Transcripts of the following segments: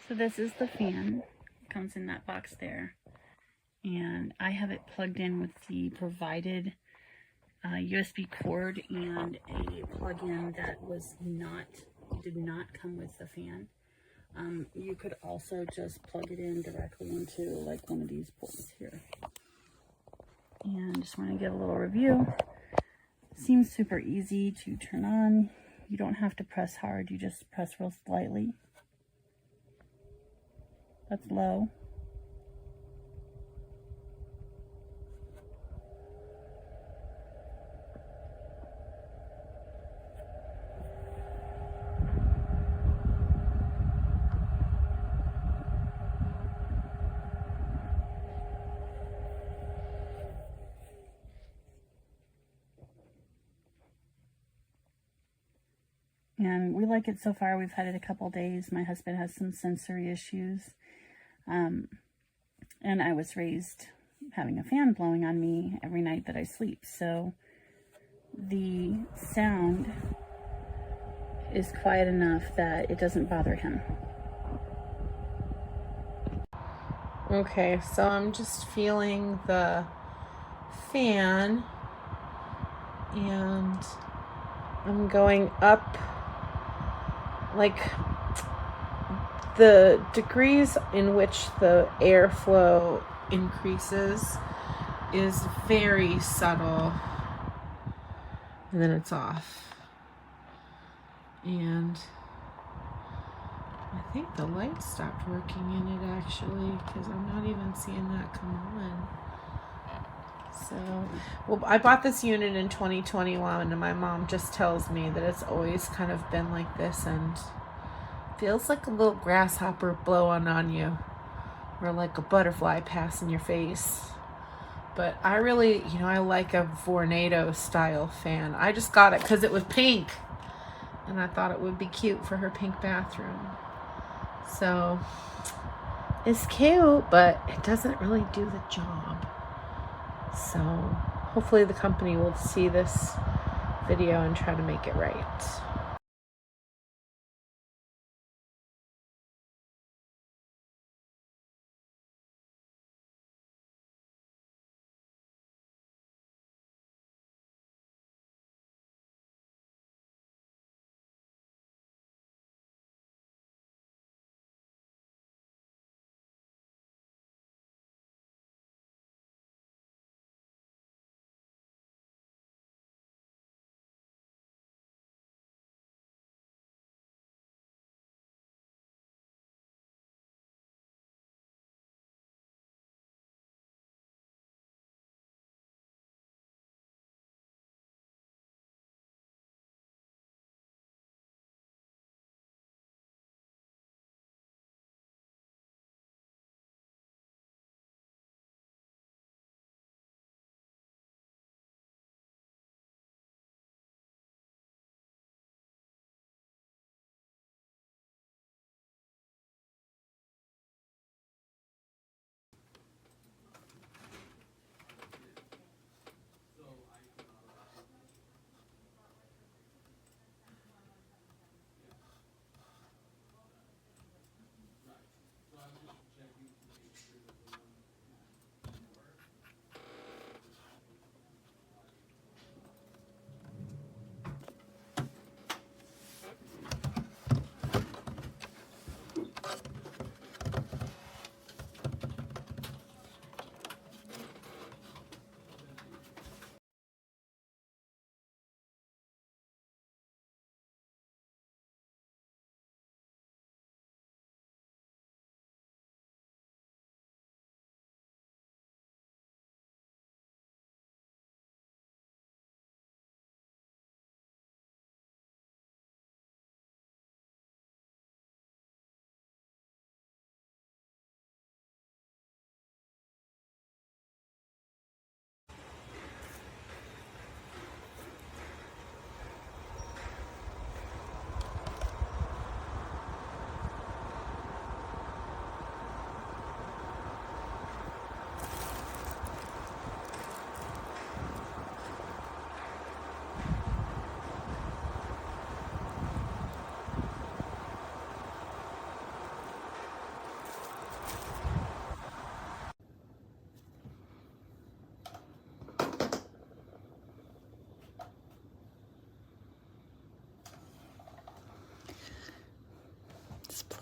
So this is the fan. It comes in that box there. And I have it plugged in with the provided USB cord and a plug-in that did not come with the fan. You could also just plug it in directly into like one of these ports here. And just want to give a little review. Seems super easy to turn on. You don't have to press hard, you just press real slightly. That's low. And we like it so far. We've had it a couple days. My husband has some sensory issues. And I was raised having a fan blowing on me every night that I sleep. So the sound is quiet enough that it doesn't bother him. Okay, so I'm just feeling the fan and I'm going up, like the degrees in which the airflow increases is very subtle, and then it's off. And I think the light stopped working in it actually, because I'm not even seeing that come on. So, well, I bought this unit in 2021 and my mom just tells me that it's always kind of been like this and feels like a little grasshopper blowing on you or like a butterfly passing your face. But I really, I like a Vornado style fan. I just got it because it was pink and I thought it would be cute for her pink bathroom. So it's cute, but it doesn't really do the job. So hopefully the company will see this video and try to make it right.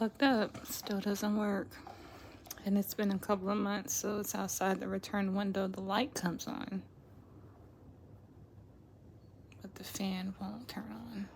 plugged up. Still doesn't work. And it's been a couple of months, so it's outside the return window. The light comes on, but the fan won't turn on.